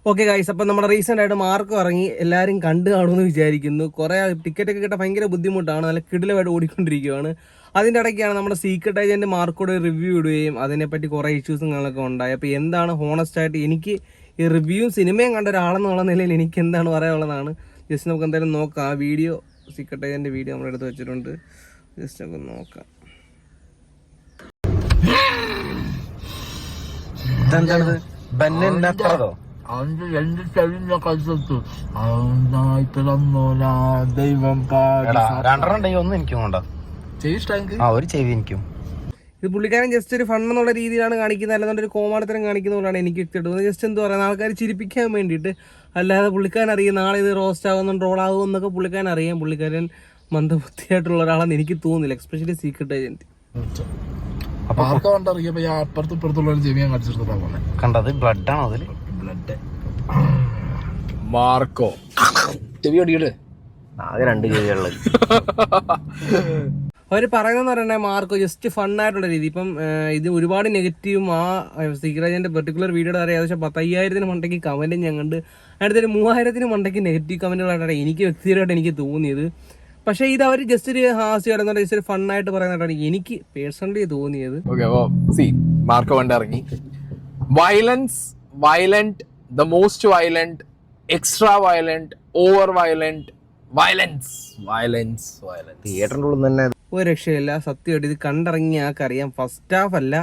Okay guys, അപ്പം നമ്മുടെ recent ആയിട്ട് മാർക്ക് ഇറങ്ങി, എല്ലാവരും കണ്ടു കാണുമെന്ന് വിചാരിക്കുന്നു. കുറേ ടിക്കറ്റൊക്കെ കിട്ടാൻ ഭയങ്കര ബുദ്ധിമുട്ടാണ്, നല്ല കിടിലമായിട്ട് ഓടിക്കൊണ്ടിരിക്കുകയാണ്. അതിൻ്റെ ഇടയ്ക്കാണ് നമ്മുടെ സീക്രട്ട് ഏജൻറ്റ് മാർക്കോട് റിവ്യൂ ഇടുകയും അതിനെപ്പറ്റി കുറേ ഇഷ്യൂസും കാര്യങ്ങളൊക്കെ ഉണ്ടായി. അപ്പോൾ എന്താണ് ഹോണസ്റ്റായിട്ട് എനിക്ക് ഈ റിവ്യൂവും സിനിമയും കണ്ട ഒരാളെന്നുള്ള നിലയിൽ എനിക്ക് എന്താണ് പറയാനുള്ളതാണ്. ജസ്റ്റ് നമുക്ക് എന്തായാലും നോക്കാം. ആ വീഡിയോ, സീക്രട്ട് ഏജൻറ്റ് വീഡിയോ നമ്മുടെ അടുത്ത് വെച്ചിട്ടുണ്ട്. ജസ്റ്റ് നമുക്ക് നോക്കാം. ഇത് പുള്ളിക്കാരൻ ജസ്റ്റ് ഒരു ഫൺ എന്നുള്ള രീതിയിലാണ് കാണിക്കുന്നത്, അല്ലാതെ ഒരു കോമാളിത്തരം കാണിക്കുന്നതുകൊണ്ടാണ് എനിക്ക് ഇഷ്ടപ്പെടുന്നത്. ജസ്റ്റ് എന്ത് പറയുക, ആൾക്കാർ ചിരിപ്പിക്കാൻ വേണ്ടിയിട്ട്, അല്ലാതെ പുള്ളിക്കാരൻ അറിയാം നാളെ ഇത് റോസ്റ്റ് ആകുന്നു ട്രോൾ ആകുമെന്നൊക്കെ പുള്ളിക്കാരൻ അറിയാം. പുള്ളിക്കാരൻ മന്ദബുദ്ധിയായിട്ടുള്ള ഒരാളാണെന്ന് എനിക്ക് തോന്നുന്നില്ല, എക്സ്പെഷ്യലി സീക്രട്ട് ഏജന്റ്. കണ്ടത് ബ്ലഡ് ആണോ അതില്? മാർക്കോ ചെവി അടിക്കട്ടെ, ആകെ 2 ചെവിയുള്ളത്. അവർ പറയുന്നതെന്ന് പറയണേ മാർക്കോ ജസ്റ്റ് ഫണ്ണായിട്ടുള്ള രീതി. ഇപ്പം ഇത് ഒരുപാട് നെഗറ്റീവും ആ സീക്രട്ട് ഏജന്റ് പെർട്ടിക്കുലർ വീഡിയോയുടെ വരെ ഏകദേശം 10,000 മണ്ടയ്ക്ക് കമൻറ്റും ഞാൻ കണ്ട്. അടുത്തൊരു 3,000 മണ്ടയ്ക്ക് നെഗറ്റീവ് കമൻറ്റുകളായിട്ടാണ് എനിക്ക് വ്യക്തിപരമായിട്ട് എനിക്ക് തോന്നിയത്. പക്ഷേ ഇത് അവർ ജസ്റ്റ് ഒരു ഹാസ്യം ജസ്റ്റ് ഒരു ഫണ്ണായിട്ട് പറയുന്നതായിട്ടാണ് എനിക്ക് പേഴ്സണലി തോന്നിയത്. ഓക്കെ, അപ്പോൾ മാർക്കോ കണ്ട് ഇറങ്ങി. Violent, the most violent, extra violent, over violent, violence. തിയേറ്ററിന്റെ ഉള്ളിൽ തന്നെ ഒരു രക്ഷയില്ല. സത്യമായിട്ട് ഇത് കണ്ടിറങ്ങിയ ആൾക്കറിയാം. ഫസ്റ്റ് ഹാഫ് അല്ല,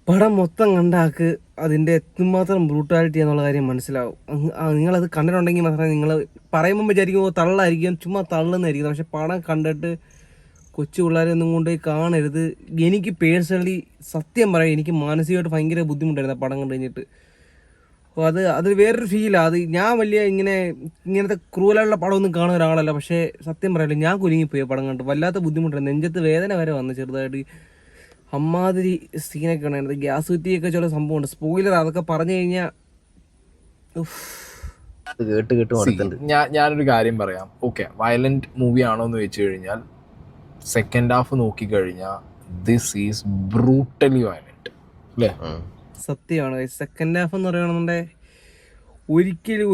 പടം മൊത്തം കണ്ട ആൾക്ക് അതിൻ്റെ എത്രമാത്രം ബ്രൂട്ടാലിറ്റി എന്നുള്ള കാര്യം മനസ്സിലാവും. നിങ്ങളത് കണ്ടിട്ടുണ്ടെങ്കിൽ മാത്രമേ നിങ്ങൾ പറയുമ്പോൾ വിചാരിക്കുമ്പോൾ തള്ളായിരിക്കും, ചുമ്മാ തള്ളുന്നതായിരിക്കും. പക്ഷെ പടം കണ്ടിട്ട് കൊച്ചു പിള്ളേരൊന്നും കൊണ്ട് കാണരുത്. എനിക്ക് പേഴ്സണലി സത്യം പറയാം, എനിക്ക് മാനസികമായിട്ട് ഭയങ്കര ബുദ്ധിമുട്ടായിരുന്നു പടം കണ്ടു കഴിഞ്ഞിട്ട്. അപ്പോൾ അത് വേറൊരു ഫീലാണ്. അത് ഞാൻ വലിയ ഇങ്ങനത്തെ ക്രൂലായിട്ടുള്ള പടമൊന്നും കാണുന്ന ഒരാളല്ല. പക്ഷേ സത്യം പറയാമല്ലോ, ഞാൻ കുലുങ്ങിപ്പോയി പടം കണ്ടിട്ട്. വല്ലാത്ത ബുദ്ധിമുട്ടായിരുന്നു, നെഞ്ചത്ത് വേദന വരെ വന്നു ചെറുതായിട്ട്. അമ്മാതിരി സീനൊക്കെ ഉണ്ടായിരുന്നത്. ഗ്യാസ് കുറ്റിയൊക്കെ ചില സംഭവമുണ്ട്, സ്പോയിലർ അതൊക്കെ പറഞ്ഞു കഴിഞ്ഞാൽ ഞാനൊരു കാര്യം പറയാം. ഓക്കെ, വയലന്റ് മൂവി ആണോ എന്ന് വെച്ച് കഴിഞ്ഞാൽ സെക്കൻഡ് ഹാഫ് നോക്കിക്കഴിഞ്ഞാൽ ദിസ് ഈസ് ബ്രൂട്ടലി വയലന്റ് അല്ലേ? സത്യമാണ്. സെക്കൻഡ് ഹാഫ് എന്ന് പറയുകയാണെന്നുണ്ടെങ്കിൽ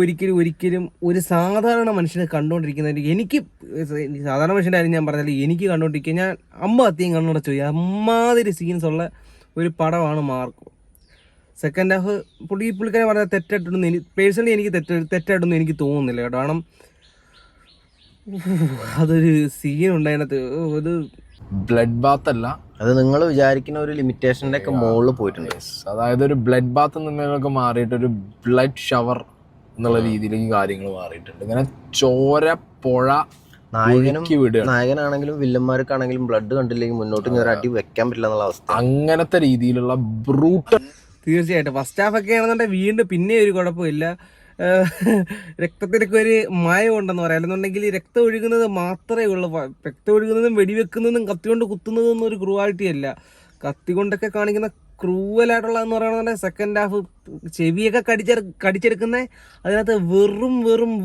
ഒരിക്കലും ഒരു സാധാരണ മനുഷ്യനെ കണ്ടുകൊണ്ടിരിക്കുന്നതിന്, എനിക്ക് സാധാരണ മനുഷ്യൻ്റെ കാര്യം ഞാൻ പറഞ്ഞാൽ എനിക്ക് കണ്ടുകൊണ്ടിരിക്കുക, ഞാൻ അമ്പത്തിയും കണ്ണുടച്ചു പോയി. അമ്മാതിരി സീൻസ് ഉള്ള ഒരു പടമാണ് മാർക്കോ. സെക്കൻഡ് ഹാഫ് പുള്ളിക്കാരെ പറഞ്ഞാൽ തെറ്റായിട്ടൊന്നും പേഴ്സണലി എനിക്ക് തെറ്റായിട്ടൊന്നും എനിക്ക് തോന്നുന്നില്ല കേട്ടോ. കാരണം അതൊരു സീൻ ഉണ്ടായത്, ഒരു ബ്ലഡ് ബാത്ത് അല്ല, അത് നിങ്ങൾ വിചാരിക്കുന്ന ഒരു ലിമിറ്റേഷന്റെ ഒക്കെ മുകളിൽ പോയിട്ടുണ്ട്. അതായത് ഒരു ബ്ലഡ് ബാത്ത് നിന്നൊക്കെ മാറിയിട്ട് ഒരു ബ്ലഡ് ഷവർ എന്നുള്ള രീതിയിലേക്ക് കാര്യങ്ങൾ മാറിയിട്ടുണ്ട്. ഇങ്ങനെ ചോര പുഴ നായകനാണെങ്കിലും വില്ലന്മാർക്കാണെങ്കിലും ബ്ലഡ് കണ്ടില്ലെങ്കിൽ മുന്നോട്ട് ഇങ്ങനെ ഒരു അടി വെക്കാൻ പറ്റില്ല എന്നുള്ള അവസ്ഥ. അങ്ങനത്തെ രീതിയിലുള്ള ബ്രൂട്ടൽ. തീർച്ചയായിട്ടും ഫസ്റ്റ് ഹാഫ് ഒക്കെ ആണെന്നുണ്ടെങ്കിൽ വീണ്ടും പിന്നെ ഒരു കുഴപ്പമില്ല. രക്തത്തിനൊക്കെ ഒരു മായം ഉണ്ടെന്ന് പറയാം. അല്ലെന്നുണ്ടെങ്കിൽ രക്തം ഒഴുകുന്നത് മാത്രമേ ഉള്ളൂ. രക്തം ഒഴുകുന്നതും വെടിവെക്കുന്നതും കത്തി കൊണ്ട് കുത്തുന്നതൊന്നും ഒരു ക്രൂവാലിറ്റി അല്ല. കത്തി കൊണ്ടൊക്കെ കാണിക്കുന്ന ക്രൂവലായിട്ടുള്ളതെന്ന് പറയുന്നത് സെക്കൻഡ് ഹാഫ് ചെവിയൊക്കെ കടിച്ചെടുക്കുന്ന അതിനകത്ത് വെറും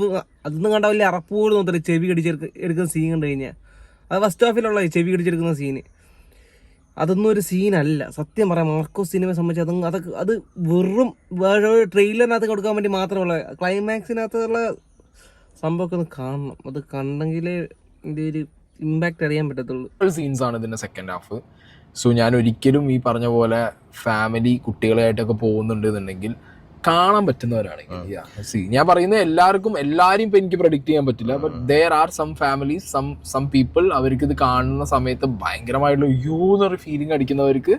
അതൊന്നും കണ്ട വലിയ അറപ്പോട് നോക്കില്ല. ചെവി എടുക്കുന്ന സീൻ കണ്ടു കഴിഞ്ഞാൽ അത് ഫസ്റ്റ് ഹാഫിലുള്ള ചെവി കടിച്ചെടുക്കുന്ന സീന്, അതൊന്നും ഒരു സീനല്ല. സത്യം പറയാം, മാർക്കോ സിനിമയെ സംബന്ധിച്ച് അത് വെറും ട്രെയിലറിനകത്ത് കൊടുക്കാൻ വേണ്ടി മാത്രമുള്ള, ക്ലൈമാക്സിനകത്തുള്ള സംഭവമൊക്കെ ഒന്ന് കാണണം. അത് കണ്ടെങ്കിലേ ഇതിൻ്റെ ഒരു ഇമ്പാക്റ്റ് അറിയാൻ പറ്റത്തുള്ളൂ. സീൻസ് ആണ് ഇതിൻ്റെ സെക്കൻഡ് ഹാഫ്. സോ ഞാൻ ഒരിക്കലും ഈ പറഞ്ഞ പോലെ ഫാമിലി കുട്ടികളായിട്ടൊക്കെ പോകുന്നുണ്ട് എന്നുണ്ടെങ്കിൽ കാണാൻ പറ്റുന്നവരാണെങ്കിൽ, ഞാൻ പറയുന്നത് എല്ലാവരും ഇപ്പൊ എനിക്ക് പ്രഡിക്റ്റ് ചെയ്യാൻ പറ്റില്ല. But there are some families, some people, അവർക്ക് ഇത് കാണുന്ന സമയത്ത് ഭയങ്കരമായിട്ടുള്ള എന്നൊരു ഫീലിംഗ് അടിക്കുന്നവർക്ക്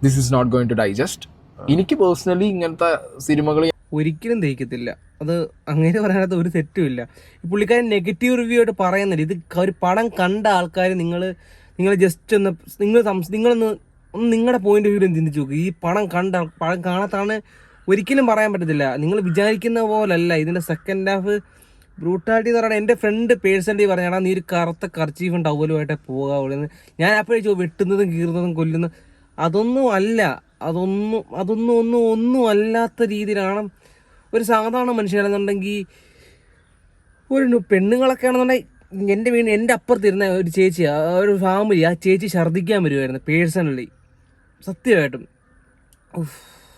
this is not going to digest. എനിക്ക് പേഴ്സണലി ഇങ്ങനത്തെ സിനിമകൾ ഒരിക്കലും ദഹിക്കത്തില്ല. അത് അങ്ങനെ പറയാനകത്ത് ഒരു തെറ്റുമില്ല. ഈ പുള്ളിക്കാരൻ നെഗറ്റീവ് റിവ്യൂ ആയിട്ട് പറയുന്നില്ല. ഇത് ഒരു പടം കണ്ട ആൾക്കാർ നിങ്ങൾ ജസ്റ്റ് ഒന്ന് നിങ്ങളൊന്ന് നിങ്ങളുടെ പോയിന്റ് ഓഫ് വ്യൂ ചിന്തിച്ചു നോക്കുക. ഈ പടം കാണാത്താണ് ഒരിക്കലും പറയാൻ പറ്റത്തില്ല. നിങ്ങൾ വിചാരിക്കുന്ന പോലല്ല ഇതിൻ്റെ സെക്കൻഡ് ഹാഫ് ബ്രൂട്ടാലിറ്റി എന്ന് പറയുന്നത്. എൻ്റെ ഫ്രണ്ട് പേഴ്സണലി പറഞ്ഞാൽ നീ ഒരു കറുത്ത കർച്ചീഫും ടവലുമായിട്ടേ പോകാവുള്ളൂ. ഞാൻ അപ്പോഴേ വെട്ടുന്നതും കീറുന്നതും കൊല്ലുന്നതും അതൊന്നും അല്ല. ഒന്നും അല്ലാത്ത രീതിയിലാണ് ഒരു സാധാരണ മനുഷ്യനാണെന്നുണ്ടെങ്കിൽ. ഒരു പെണ്ണുങ്ങളൊക്കെ ആണെന്നുണ്ടെങ്കിൽ എൻ്റെ അപ്പുറത്തിരുന്ന ഒരു ചേച്ചി, ഒരു ഫാമിലി, ആ ചേച്ചി ഛർദ്ദിക്കാൻ വരുമായിരുന്നു പേഴ്സണലി, സത്യമായിട്ടും.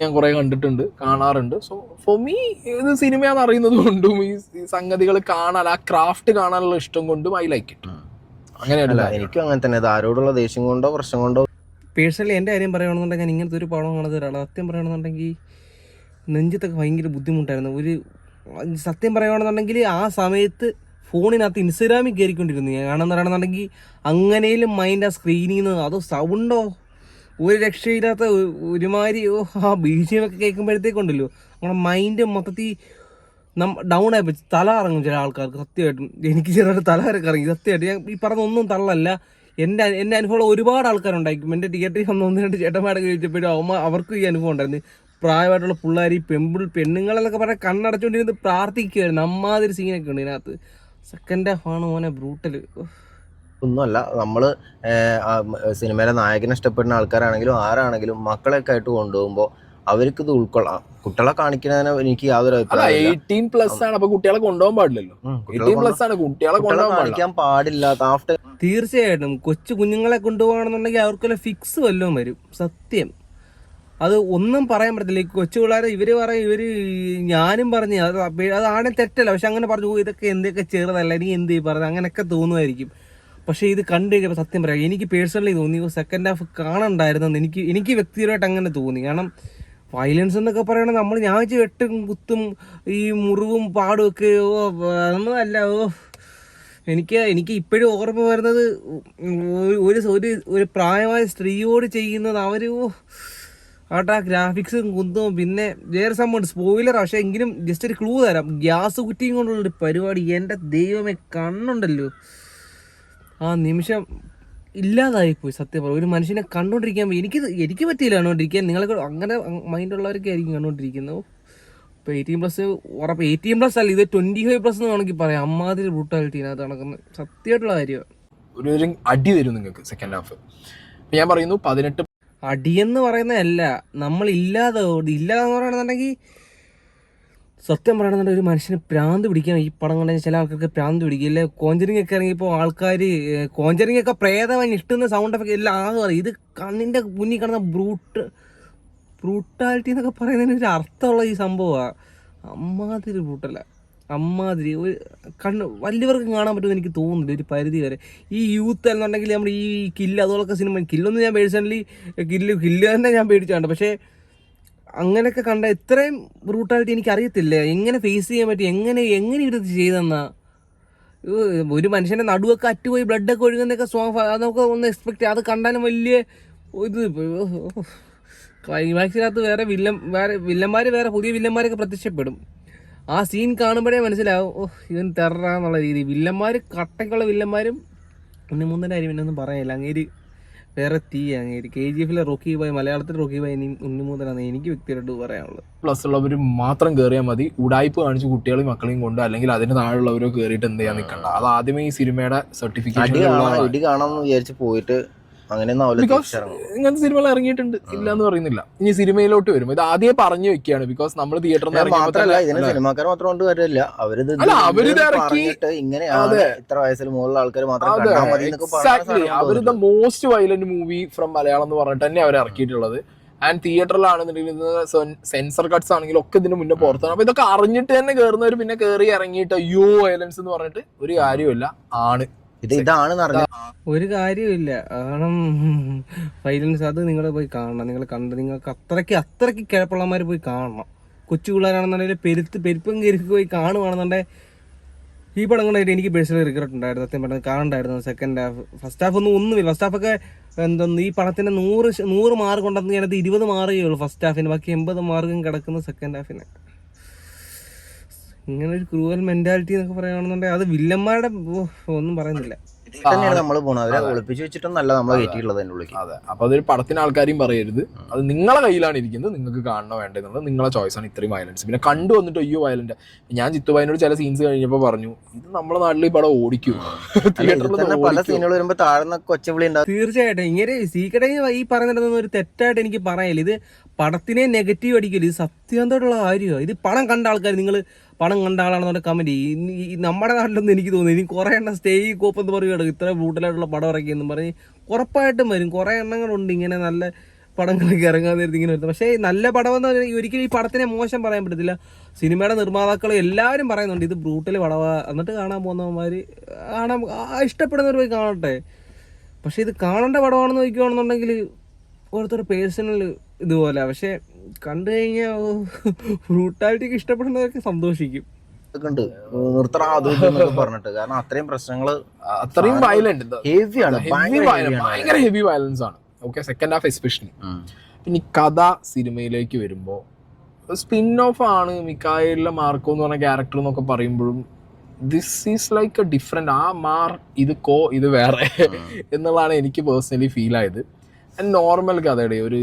ഞാൻ കുറെ കണ്ടിട്ടുണ്ട്, കാണാറുണ്ട്. സോ ഫോർ മീ ഇത് സിനിമയാണെന്ന് അറിയുന്നത് കൊണ്ടും ഈ സംഗതികൾ കാണാൻ, ആ ക്രാഫ്റ്റ് കാണാനുള്ള ഇഷ്ടം കൊണ്ടും ഐ ലൈക്ക് ഇറ്റ്. അങ്ങനെയല്ല, എനിക്കും അങ്ങനെ തന്നെ. ഇത് ആരോടുള്ള ദേഷ്യം കൊണ്ടോ പ്രശ്നം കൊണ്ടോ. പേഴ്സണലി എൻ്റെ കാര്യം പറയുകയാണെന്നുണ്ടെങ്കിൽ ഞാൻ ഇങ്ങനത്തെ ഒരു പടം കാണുന്ന ഒരാളാണ്. സത്യം പറയുകയാണെന്നുണ്ടെങ്കിൽ നെഞ്ചത്തൊക്കെ ഭയങ്കര ബുദ്ധിമുട്ടായിരുന്നു. സത്യം പറയുകയാണെന്നുണ്ടെങ്കിൽ ആ സമയത്ത് ഫോണിനകത്ത് ഇൻസ്റ്റഗ്രാമിൽ കയറിക്കൊണ്ടിരുന്നു ഞാൻ കാണുന്നതാണെന്നുണ്ടെങ്കിൽ അങ്ങനെയും മൈൻഡ് ആ സ്ക്രീനിൽ നിന്ന് അതോ സൗണ്ടോ ഒരു രക്ഷയില്ലാത്ത ഒരുമാതിരി ആ ബീജിയമൊക്കെ കേൾക്കുമ്പോഴത്തേക്കുണ്ടല്ലോ നമ്മുടെ മൈൻഡ് മൊത്തത്തിൽ ഡൗൺ ആയിപ്പോയി. തല ഇറങ്ങും ചില ആൾക്കാർക്ക്. സത്യമായിട്ടും എനിക്ക് ചെറുതായിട്ട് തല വരൊക്കെ ഇറങ്ങി. സത്യമായിട്ട് ഞാൻ ഈ പറഞ്ഞൊന്നും തള്ളല്ല. എൻ്റെ അനുഭവം ഒരുപാട് ആൾക്കാരുണ്ടായിരിക്കും. എൻ്റെ തിയേറ്ററിൽ വന്ന 1-2 ചേട്ടന്മാരൊക്കെ ചോദിച്ചപ്പോഴും അവർക്കും ഈ അനുഭവം ഉണ്ടായിരുന്നു. പ്രായമായിട്ടുള്ള പിള്ളേർ, പെണ്ണുങ്ങളെന്നൊക്കെ പറഞ്ഞാൽ കണ്ണടച്ചുകൊണ്ടിരുന്ന് പ്രാർത്ഥിക്കുമായിരുന്നു. അമ്മാതിരി സീനൊക്കെ ഉണ്ട് ഇതിനകത്ത്. സെക്കൻഡ് ഹാഫ് ആണ് മോനെ ബ്രൂട്ടൽ. ഒന്നുമല്ല, നമ്മള് സിനിമയിലെ നായകനെ ഇഷ്ടപ്പെടുന്ന ആൾക്കാരാണെങ്കിലും ആരാണെങ്കിലും മക്കളൊക്കെ ആയിട്ട് കൊണ്ടുപോകുമ്പോൾ അവർക്ക് ഇത് ഉൾക്കൊള്ളാം. കുട്ടികളെ കാണിക്കുന്നതിന് എനിക്ക് യാതൊരു അഭിപ്രായമില്ല. 18+ ആണ്, അപ്പൊ കുട്ടികളെ കൊണ്ടുപോകാൻ പാടില്ലല്ലോ. 18+ ആണ്, കുട്ടികളെ കാണിക്കാൻ പാടില്ല. ആഫ്റ്റർ തീർച്ചയായിട്ടും കൊച്ചു കുഞ്ഞുങ്ങളെ കൊണ്ടുപോകണമെന്നുണ്ടെങ്കിൽ അവർക്കെല്ലാം ഫിക്സ് വല്ലതും വരും. സത്യം, അത് ഒന്നും പറയാൻ പറ്റത്തില്ല. ഈ കൊച്ചു പിള്ളേരെ ഞാനും പറഞ്ഞു അതാണ് തെറ്റല്ല. പക്ഷെ അങ്ങനെ പറഞ്ഞു ഇതൊക്കെ എന്തൊക്കെ ചെറുതല്ല, എനിക്ക് എന്ത് പറഞ്ഞു അങ്ങനെയൊക്കെ തോന്നുമായിരിക്കും. പക്ഷേ ഇത് കണ്ടു കഴിഞ്ഞപ്പോൾ സത്യം പറയാം എനിക്ക് പേഴ്സണലി തോന്നി സെക്കൻഡ് ഹാഫ് കാണണ്ടായിരുന്നെന്ന് എനിക്ക് വ്യക്തിപരമായിട്ട് അങ്ങനെ തോന്നി. കാരണം വയലൻസ് എന്നൊക്കെ പറയണത് ഞാൻ വെച്ച് വെട്ടും കുത്തും ഈ മുറിവും പാടും ഒക്കെ അതൊന്നും അല്ല. എനിക്ക് ഇപ്പോഴും ഓർമ്മ വരുന്നത് ഒരു പ്രായമായ സ്ത്രീയോട് ചെയ്യുന്നത് ആട്ടാ ഗ്രാഫിക്സും കുന്തവും. പിന്നെ വേറെ സംഭവം സ്പോയിലർ, പക്ഷേ എങ്കിലും ജസ്റ്റ് ഒരു ക്ലൂ തരാം. ഗ്യാസ് കുറ്റിയും കൊണ്ടുള്ളൊരു പരിപാടി, എൻ്റെ ദൈവമേ കണ്ണുണ്ടല്ലോ ആ നിമിഷം ഇല്ലാതായിപ്പോയി. സത്യം പറയും, ഒരു മനുഷ്യനെ കണ്ടുകൊണ്ടിരിക്കാൻ എനിക്ക് പറ്റിയില്ല കണ്ടുകൊണ്ടിരിക്കാൻ. നിങ്ങളൊക്കെ അങ്ങനെ മൈൻഡുള്ളവരൊക്കെ ആയിരിക്കും കണ്ടുകൊണ്ടിരിക്കുന്നത്. ഇപ്പോൾ 18+ ഉറപ്പ് 18+ അല്ല, ഇത് 25+ എന്ന് വേണമെങ്കിൽ പറയാം. അമ്മാതിരി ബ്രൂട്ടാലിറ്റി ഇതിനകത്ത് നടക്കുന്നത് സത്യമായിട്ടുള്ള കാര്യമാണ്. ഒരു അടി തരും നിങ്ങൾക്ക് സെക്കൻഡ് ഹാഫ്. ഞാൻ പറയുന്നു 18 അടിയെന്ന് പറയുന്നതല്ല, ഇല്ലാന്ന് പറയണമെന്നുണ്ടെങ്കിൽ സത്യം പറയണമെന്നുണ്ടെങ്കിൽ ഒരു മനുഷ്യന് പ്രാന്ത് പിടിക്കാൻ ഈ പടം കണ്ടെങ്കിൽ ചില ആൾക്കാർക്ക് പ്രാന്ത് പിടിക്കും. ഇല്ലേ കോഞ്ചറിങ് ഒക്കെ ഇറങ്ങിയപ്പോൾ ആൾക്കാർ കോഞ്ചറിങ് ഒക്കെ പ്രേതമായി ഇട്ടുന്ന സൗണ്ട് എഫക്ട് എല്ലാം ആകെ പറയും. ഇത് കണ്ണിൻ്റെ മുന്നിൽ കാണുന്ന ബ്രൂട്ടാലിറ്റി എന്നൊക്കെ പറയുന്നതിന് ഒരു അർത്ഥമുള്ള ഈ സംഭവമാണ്. അമ്മാതിരി ബ്രൂട്ടല്ല, അമ്മാതിരി ഒരു വലിയവർക്കും കാണാൻ പറ്റുമെന്ന് എനിക്ക് തോന്നുന്നില്ല ഒരു പരിധി വരെ. ഈ യൂത്ത് എന്നുണ്ടെങ്കിൽ നമ്മൾ ഈ കില്ല് അതുപോലൊക്കെ സിനിമ കില്ലൊന്നും ഞാൻ പേഴ്സണലി കില്ല് തന്നെ ഞാൻ പേടിച്ചാണ്ട്. പക്ഷേ അങ്ങനെയൊക്കെ കണ്ട ഇത്രയും ബ്രൂട്ടാലിറ്റി എനിക്ക് അറിയത്തില്ല. എങ്ങനെ ഫേസ് ചെയ്യാൻ പറ്റും, എങ്ങനെ ഇത് ചെയ്തെന്നാ. ഒരു മനുഷ്യൻ്റെ നടുവൊക്കെ അറ്റുപോയി ബ്ലഡൊക്കെ ഒഴുകുന്നതൊക്കെ നമുക്ക് ഒന്ന് എക്സ്പെക്ട് ചെയ്യാം. അത് കണ്ടാലും വലിയ ഇത് ക്ലൈമാക്സിനകത്ത് വേറെ പുതിയ വില്ലന്മാരൊക്കെ പ്രത്യക്ഷപ്പെടും. ആ സീൻ കാണുമ്പോഴേ മനസ്സിലാവും ഇവൻ ടെററാന്നുള്ള രീതി. കട്ടക്കുള്ള വില്ലന്മാരും 1-3 കാര്യം പിന്നെ ഒന്നും പറയാനില്ല. അങ്ങേര് വേറെ അങ്ങേര് KGF റോക്കി ബായ്, മലയാളത്തിൽ റോക്കി ബായ് 1-3 എനിക്ക് വ്യക്തിയായിട്ട് പറയാനുള്ളത്. പ്ലസ് ഉള്ളവർ മാത്രം കയറിയാൽ മതി. ഉടായ്പ് കാണിച്ച് കുട്ടികളെയും മക്കളെയും കൊണ്ട് അല്ലെങ്കിൽ അതിന് താഴെയുള്ളവരോ കയറിയിട്ട് എന്ത് ചെയ്യാൻ നിൽക്കണ്ട. അത് ആദ്യമേ ഈ സിനിമയുടെ സർട്ടിഫിക്കേഷൻ കാണാമെന്ന് വിചാരിച്ച് പോയിട്ട് ഇങ്ങനത്തെ സിനിമകൾ ഇറങ്ങിയിട്ടുണ്ട്, ഇല്ല എന്ന് പറയുന്നില്ല. ഇനി സിനിമയിലോട്ട് വരും, ഇത് ആദ്യമേ പറഞ്ഞു വെക്കുകയാണ്. ബിക്കോസ് നമ്മൾ തിയേറ്ററിൽ സിനിമാക്കാർ മാത്രം കൊണ്ട് വരില്ല, അവരിത് ഇത്ര വയസ്സിൽ മുകളിലുള്ള ആൾക്കാർ മാത്രം അവര് most violent movie from Malayalam എന്ന് പറഞ്ഞിട്ട് തന്നെ അവർ ഇറക്കിയിട്ടുള്ളത്. ആൻഡ് തിയേറ്ററിലാണെന്നുണ്ടെങ്കിൽ സെൻസർ കട്ട്സ് ആണെങ്കിലും ഒക്കെ ഇതിന് മുന്നേ പുറത്താണ്. അപ്പൊ ഇതൊക്കെ അറിഞ്ഞിട്ട് തന്നെ കയറുന്നവർ പിന്നെ കയറി ഇറങ്ങിയിട്ട് അയ്യോ വയലൻസ് എന്ന് പറഞ്ഞിട്ട് ഒരു കാര്യമില്ല. ഇതാണ് ഒരു കാര്യമില്ല. കാരണം വയലൻസ് അത് നിങ്ങൾ പോയി കാണണം. നിങ്ങൾക്ക് അത്രയ്ക്ക് കിഴപ്പുള്ളമാർ പോയി കാണണം. കൊച്ചു പിള്ളേരാണെന്നുണ്ടെങ്കിൽ പെരുപ്പം കയറി പോയി കാണുവാണെന്നുണ്ടെങ്കിൽ ഈ പടം കൊണ്ടായിട്ട് എനിക്ക് പേഴ്സണലി റിഗ്രറ്റ് ഉണ്ടായിരുന്നു. സത്യം പറഞ്ഞാൽ കാണണ്ടായിരുന്നു സെക്കൻഡ് ഹാഫ്. ഫസ്റ്റ് ഹാഫ് ഒന്നുമില്ല. ഫസ്റ്റ് ഹാഫൊക്കെ ഈ പടത്തിന് 100 മാർക്ക് ഉണ്ടെന്ന് ഞാനത് 20 മാർക്കേ ഉള്ളൂ ഫസ്റ്റ് ഹാഫിന്. ബാക്കി 80 മാർക്കും കിടക്കുന്ന സെക്കൻഡ് ഹാഫിന്. ഇങ്ങനെ ഒരു ക്രൂവൽ മെന്റാലിറ്റി എന്നൊക്കെ പറയുകയാണെന്നുണ്ടെങ്കിൽ അത് വില്ലന്മാരുടെ ഒന്നും പറയുന്നില്ല. നമ്മള് ഒളിപ്പിച്ചു വെച്ചിട്ടൊന്നല്ല നമ്മളെ കയറ്റിയുള്ളത് അതിൻ്റെ ഉള്ളിൽ. അതെ, അപ്പൊ അതൊരു പടത്തിന് ആൾക്കാരെയും പറയരുത്. അത് നിങ്ങളെ കയ്യിലാണ് ഇരിക്കുന്നത്, നിങ്ങൾക്ക് കാണണോ വേണ്ടതെന്നുള്ളത് നിങ്ങളെ ചോയ്സാണ്. ഇത്രയും വയലൻസ് പിന്നെ കണ്ടു വന്നിട്ട് അയ്യോ വയലന്റ്. ഞാൻ ജിത്തുബായിനോട് ചില സീൻസ് കഴിഞ്ഞപ്പോൾ പറഞ്ഞു ഇത് നമ്മുടെ നാട്ടിൽ ഈ പടം ഓടിക്കൂ. പല സീനുകൾ വരുമ്പോ താഴ്ന്ന കൊച്ചവിളി ഉണ്ടാവും. തീർച്ചയായിട്ടും ഇങ്ങനെ സീക്രട്ട് ഈ പറഞ്ഞിരുന്ന ഒരു തെറ്റായിട്ട് എനിക്ക് പറയില്ല. ഇത് പടത്തിനെ നെഗറ്റീവ് അടിക്കില്ല, ഇത് സത്യമായിട്ടുള്ള കാര്യമാണ്. ഇത് പടം കണ്ട ആൾക്കാർ, നിങ്ങൾ പണം കണ്ട ആളാണെന്നുകൊണ്ട് കമന്റ് ചെയ്യും. നമ്മുടെ നാട്ടിലൊന്നും എനിക്ക് തോന്നുന്നു ഇനി കുറേ എണ്ണം സ്റ്റേ കോപ്പ് എന്ന് പറയുകയാണ് ഇത്ര ബ്രൂട്ടലായിട്ടുള്ള പടം ഇറക്കിയെന്നും പറഞ്ഞ് ഉറപ്പായിട്ടും വരും. കുറേ എണ്ണങ്ങളുണ്ട് ഇങ്ങനെ നല്ല പടങ്ങളൊക്കെ ഇറങ്ങാൻ നേരത്തെ ഇങ്ങനെ വരുന്നത്. പക്ഷേ നല്ല പടമെന്ന് പറഞ്ഞാൽ ഒരിക്കലും ഈ പടത്തിനെ മോശം പറയാൻ പറ്റത്തില്ല. സിനിമയുടെ നിർമ്മാതാക്കൾ എല്ലാവരും പറയുന്നുണ്ട് ഇത് ബ്രൂട്ടൽ പടവാ, എന്നിട്ട് കാണാൻ പോകുന്നവന്മാർ ഇഷ്ടപ്പെടുന്നവർ പോയി കാണട്ടെ. പക്ഷേ ഇത് കാണേണ്ട പടമാണെന്ന് നോക്കുകയാണെന്നുണ്ടെങ്കിൽ ഓരോരുത്തരുടെ പേഴ്സണൽ ഇതുപോലെ. പക്ഷേ കണ്ടു കഴിഞ്ഞാൽ ബ്രൂട്ടാലിറ്റിക്ക് ഇഷ്ടപ്പെടുന്നവരൊക്കെ സന്തോഷിക്കും. ഉണ്ട് നിർത്തണം അത് ഇതെന്നൊക്കെ പറഞ്ഞിട്ട്. കാരണം അത്രയും പ്രശ്നങ്ങള്, അത്രയും വയലന്റ്, ഹെവിയാണ്, ഭയങ്കര ഹെവി വയലൻസ് ആണ്. Okay, second half especially. പിന്നെ കഥ സിനിമയിലേക്ക് വരുമ്പോ സ്പിൻ ഓഫ് ആണ് മിക്കായിലെ മാർക്കോ എന്ന് പറഞ്ഞ ക്യാരക്ടർ എന്നൊക്കെ പറയുമ്പോഴും this is like A different. ആ മാർ ഇത് വേറെ എന്നുള്ളതാണ് എനിക്ക് പേഴ്സണലി ഫീൽ ആയത്. നോർമൽ കഥയുടെ ഒരു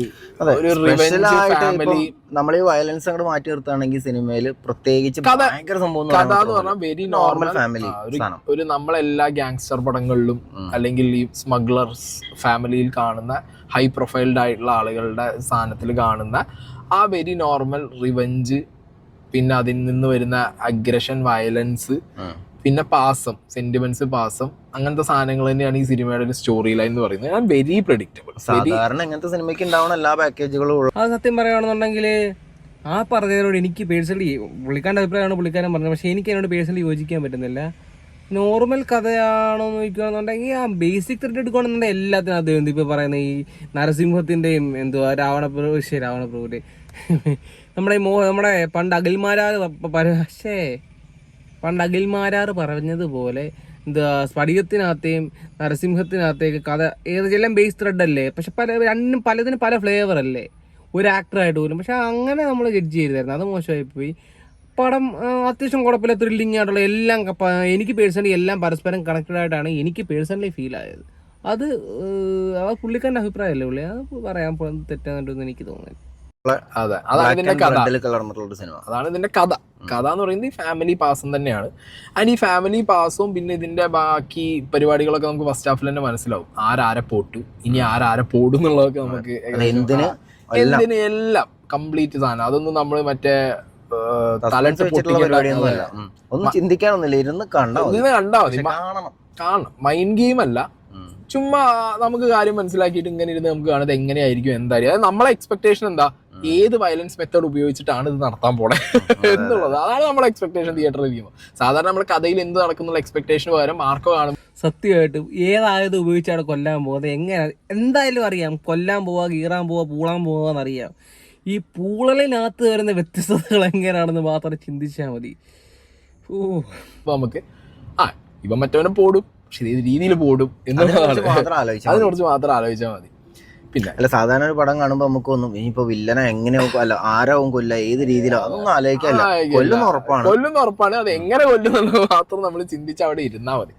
ഫാമിലി, നമ്മൾ ഈ വയലൻസ് അങ്ങോട്ട് മാറ്റി നിർത്തുകയാണെങ്കിൽ സിനിമയിൽ പ്രത്യേകിച്ച് ഭയങ്കര സംഭവം കഥ എന്ന് പറഞ്ഞാൽ വെരി നോർമൽ ഫാമിലി. ഒരു നമ്മളെല്ലാ ഗാങ്സ്റ്റർ പടങ്ങളിലും അല്ലെങ്കിൽ ഈ സ്മഗ്ലേഴ്സ് ഫാമിലിയിൽ കാണുന്ന ഹൈ പ്രൊഫൈൽഡ് ആയിട്ടുള്ള ആളുകളുടെ സ്ഥാനത്തിൽ കാണുന്ന ആ വെരി നോർമൽ റിവെഞ്ച്, പിന്നെ അതിൽ നിന്ന് വരുന്ന അഗ്രഷൻ, വയലൻസ്, പിന്നെ പാസം, സെന്റിമെന്റ്സ്, പാസം, അങ്ങനത്തെ സാധനങ്ങൾ തന്നെയാണ് ഈ സിനിമയുടെ ഒരു സ്റ്റോറി ലൈൻ എന്ന് പറയുന്നത്. ഞാൻ വെരി പ്രെഡിക്റ്റബിൾ. സാധാരണ ഇങ്ങനത്തെ സിനിമയ്ക്ക് ഉണ്ടാവുന്ന എല്ലാ പാക്കേജുകളും അത് സത്യം പറയുകയാണെന്നുണ്ടെങ്കിൽ ആ പറഞ്ഞതിനോട് എനിക്ക് പേഴ്സണലി, പുള്ളിക്കാരൻ്റെ അഭിപ്രായമാണ് പുള്ളിക്കാരൻ പറഞ്ഞത്, പക്ഷേ എനിക്ക് അതിനോട് പേഴ്സണലി യോജിക്കാൻ പറ്റുന്നില്ല. നോർമൽ കഥയാണോ എന്ന് ചോദിക്കുകയാണെന്നുണ്ടെങ്കിൽ ആ ബേസിക് ത്രെഡ് എടുക്കുകയാണെന്നുണ്ടെങ്കിൽ എല്ലാത്തിനും അത് ഇപ്പോൾ പറയുന്ന ഈ നരസിംഹത്തിൻ്റെയും എന്തുവാ രാവണപ്രഭുവിൻ്റെ നമ്മുടെ പണ്ട് അഖിൽമാരാർ പറഞ്ഞതുപോലെ എന്താ സ്ഫടികത്തിനകത്തെയും നരസിംഹത്തിനകത്തേക്ക് കഥ ഏതെല്ലാം ബേസ് ത്രെഡ് അല്ലേ, പക്ഷെ രണ്ടും പലതിനും പല ഫ്ലേവർ അല്ലേ ഒരു ആക്ടറായിട്ട് പോലും. പക്ഷെ അങ്ങനെ നമ്മൾ ജഡ്ജ് ചെയ്തായിരുന്നു, അത് മോശമായിപ്പോയി. പടം അത്യാവശ്യം കുഴപ്പമില്ല, ത്രില്ലിംഗ് ആയിട്ടുള്ള എല്ലാം എനിക്ക് പേഴ്സണലി എല്ലാം പരസ്പരം കണക്റ്റഡ് ആയിട്ടാണ് എനിക്ക് പേഴ്സണലി ഫീൽ ആയത്. അത് പുള്ളിക്കാരൻ്റെ അഭിപ്രായമല്ലേ പുള്ളി, അത് പറയാൻ തെറ്റാന്നിട്ടൊന്നും എനിക്ക് തോന്നുന്നില്ല. അതെ, അതാണ് ഇതിന്റെ കഥ. അതാണ് ഇതിന്റെ കഥ. കഥ എന്ന് പറയുന്നത് ഈ ഫാമിലി പാസം തന്നെയാണ്. ആൻഡ് ഈ ഫാമിലി പാസവും പിന്നെ ഇതിന്റെ ബാക്കി പരിപാടികളൊക്കെ നമുക്ക് ഫസ്റ്റ് ഹാഫിൽ തന്നെ മനസ്സിലാവും. ആരാരെ പോട്ടു, ഇനി ആരാരെ പോടും എന്നുള്ളതൊക്കെ നമുക്ക് എന്തിന് എല്ലാം കംപ്ലീറ്റ് സാധനം. അതൊന്നും നമ്മൾ മറ്റേ തലട്ട് ഒന്നും ചിന്തിക്കാനൊന്നുമില്ല, ഇരുന്ന് കണ്ടാ മതി. കാണണം, മൈൻഡ് ഗെയിം അല്ല, ചുമ്മാ നമുക്ക് കാര്യം മനസ്സിലാക്കിയിട്ട് ഇങ്ങനെ ഇരുന്ന് നമുക്ക് കാണുന്നത് എങ്ങനെയായിരിക്കും, എന്തായിരിക്കും. അതായത് നമ്മളെ എക്സ്പെക്ടേഷൻ എന്താ, ഏത് വയലൻസ് മെത്തേഡ് ഉപയോഗിച്ചിട്ടാണ് ഇത് നടത്താൻ പോണേ എന്നുള്ളത്. അതാണ് നമ്മളെ എക്സ്പെക്ടേഷൻ തിയേറ്ററിൽ ചെയ്യുമ്പോൾ. സാധാരണ നമ്മൾ കഥയിൽ എന്ത് നടക്കുന്നുള്ള എക്സ്പെക്ടേഷന് പകരം മാർക്കോ കാണും. സത്യമായിട്ടും ഏതായത് ഉപയോഗിച്ചാണ് കൊല്ലാൻ പോകുന്നത്, എങ്ങനെ എന്തായാലും അറിയാം. കൊല്ലാൻ പോവാ, കീറാൻ പോവാ, പൂളാൻ പോവാന്നറിയാം. ഈ പൂളലിനകത്ത് വരുന്ന വ്യത്യസ്തതകൾ എങ്ങനെയാണെന്ന് മാത്രം ചിന്തിച്ചാൽ മതി. നമുക്ക് ഇവൻ മറ്റവനെ പോടും, പക്ഷെ ഏത് രീതിയിൽ പോടും എന്നുള്ളതാണ്, അതിനെക്കുറിച്ച് മാത്രം ആലോചിച്ചാൽ മതി. പിന്നെ അല്ല, സാധാരണ ഒരു പടം കാണുമ്പോൾ നമുക്കൊന്നും ഇനിയിപ്പോ വില്ലനെ എങ്ങനെയോ അല്ല ആരാവും കൊല്ല, ഏത് രീതിയിലോ അതൊന്നും ആലോചിക്കാല്ല, കൊല്ലുന്ന ഉറപ്പാണ്. അത് എങ്ങനെ കൊല്ലുന്നുള്ളത് മാത്രം നമ്മൾ ചിന്തിച്ച് അവിടെ ഇരുന്നാൽ മതി.